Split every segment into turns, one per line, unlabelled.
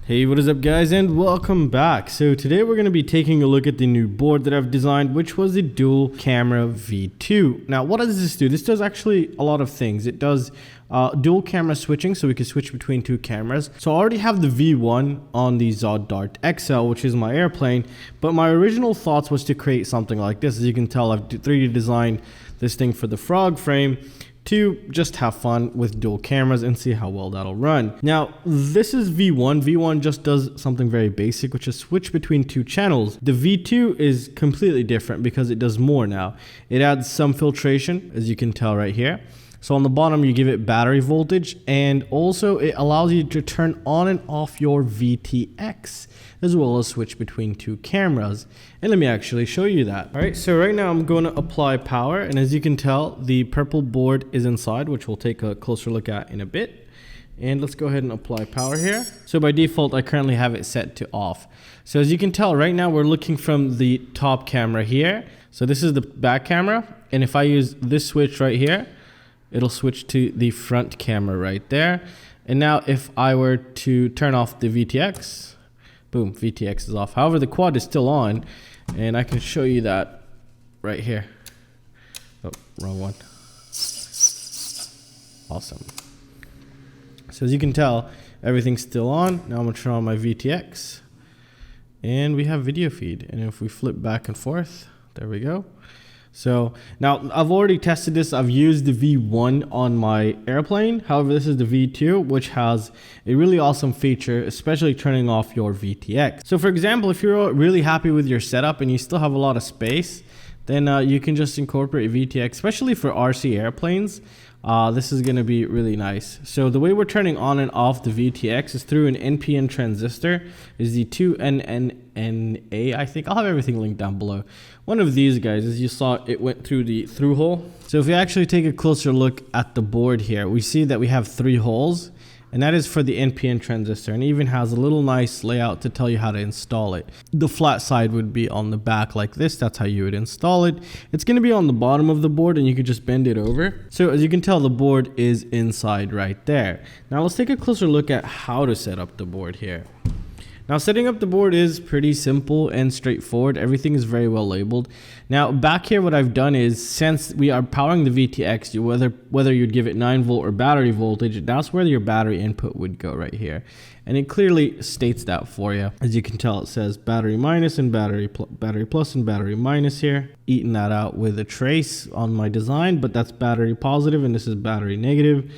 Hey, what is up guys, and welcome back. So today we're going to be taking a look at the new board that I've designed, which was the dual camera V2. Now what does this do? This does actually a lot of things. It does dual camera switching, so we can switch between two cameras. So I already have the V1 on the Zod Dart XL, which is my airplane, but my original thoughts was to create something like this. As you can tell, I've 3D designed this thing for the frog frame to just have fun with dual cameras and see how well that'll run. Now, this is V1. V1 just does something very basic, which is switch between two channels. The V2 is completely different because it does more now. It adds some filtration, as you can tell right here. So on the bottom, you give it battery voltage, and also it allows you to turn on and off your VTX, as well as switch between two cameras. And let me actually show you that. All right, so right now I'm going to apply power, and as you can tell, the purple board is inside, which we'll take a closer look at in a bit. And let's go ahead and apply power here. So by default, I currently have it set to off. So as you can tell, right now we're looking from the top camera here. So this is the back camera, and if I use this switch right here, it'll switch to the front camera right there. And now if I were to turn off the VTX, boom, VTX is off. However, the quad is still on, and I can show you that right here. Oh, wrong one. Awesome. So as you can tell, everything's still on. Now I'm gonna turn on my VTX, and we have video feed. And if we flip back and forth, there we go. So now I've already tested this. I've used the V1 on my airplane. However, this is the V2, which has a really awesome feature, especially turning off your VTX. So for example, if you're really happy with your setup and you still have a lot of space, then you can just incorporate VTX, especially for RC airplanes. This is going to be really nice. So the way we're turning on and off the VTX is through an NPN transistor. Is the 2NNA, I think. I'll have everything linked down below. One of these guys, as you saw, it went through the through hole. So if we actually take a closer look at the board here, we see that we have 3 holes, and that is for the NPN transistor, and it even has a little nice layout to tell you how to install it. The flat side would be on the back like this. That's how you would install it. It's going to be on the bottom of the board, and you could just bend it over. So as you can tell, the board is inside right there. Now let's take a closer look at how to set up the board here. Now setting up the board is pretty simple and straightforward. Everything is very well labeled. Now back here, what I've done is, since we are powering the VTX, whether you'd give it 9 volt or battery voltage, that's where your battery input would go right here. And it clearly states that for you. As you can tell, it says battery minus and battery plus and battery minus here. Eating that out with a trace on my design, but that's battery positive and this is battery negative.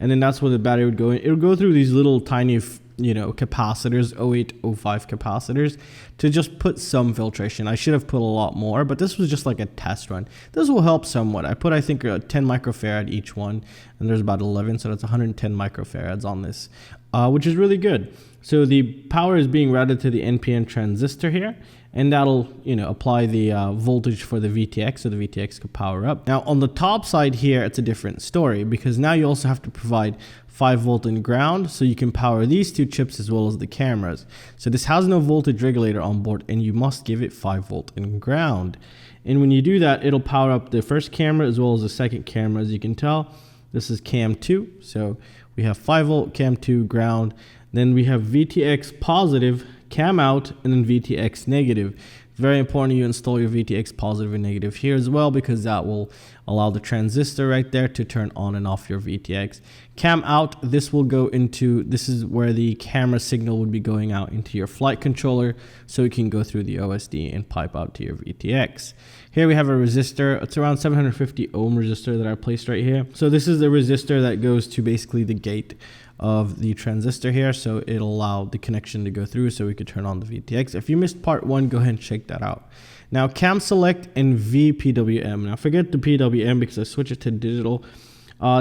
And then that's where the battery would go in. It would go through these little tiny, capacitors, 0805 capacitors, to just put some filtration. I should have put a lot more, but this was just like a test run. This will help somewhat. I put, I think, 10 microfarad each one, and there's about 11, so that's 110 microfarads on this which is really good. So the power is being routed to the NPN transistor here, and that'll, apply the voltage for the VTX, so the VTX could power up. Now on the top side here, it's a different story, because now you also have to provide 5 volt and ground, so you can power these 2 chips as well as the cameras. So this has no voltage regulator on board, and you must give it 5 volt and ground. And when you do that, it'll power up the first camera as well as the second camera. As you can tell, this is cam 2, so we have 5 volt, cam 2, ground. Then we have VTX positive, cam out, and then VTX negative. It's very important you install your VTX positive and negative here as well, because that will allow the transistor right there to turn on and off your VTX. Cam out, this is where the camera signal would be going out into your flight controller, so it can go through the OSD and pipe out to your VTX. Here we have a resistor. It's around 750 ohm resistor that I placed right here. So this is the resistor that goes to basically the gate of the transistor here, so it'll allow the connection to go through so we could turn on the VTX. If you missed part 1, go ahead and check that out. Now cam select and VPWM. Now forget the PWM because I switched it to digital.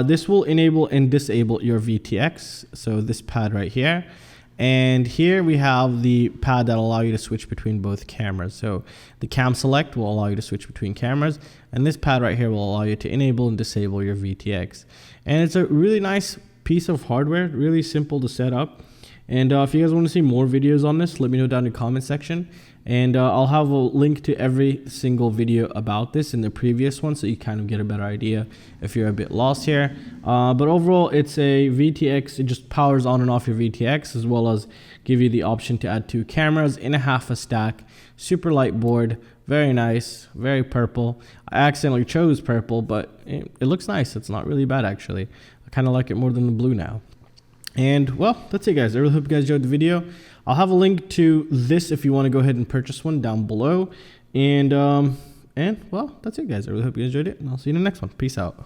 This will enable and disable your VTX, so this pad right here. And here we have the pad that will allow you to switch between both cameras. So the cam select will allow you to switch between cameras, and this pad right here will allow you to enable and disable your VTX. And it's a really nice piece of hardware, really simple to set up. And if you guys want to see more videos on this, let me know down in the comment section, and I'll have a link to every single video about this in the previous one, so you kind of get a better idea if you're a bit lost here. But overall, it's a VTX. It just powers on and off your VTX, as well as give you the option to add 2 cameras in a half a stack. Super light board, very nice, very purple. I accidentally chose purple, but it looks nice. It's not really bad actually. I kind of like it more than the blue now. And well, that's it guys. I really hope you guys enjoyed the video. I'll have a link to this if you want to go ahead and purchase one down below. And well, that's it guys. I really hope you enjoyed it, and I'll see you in the next one. Peace out.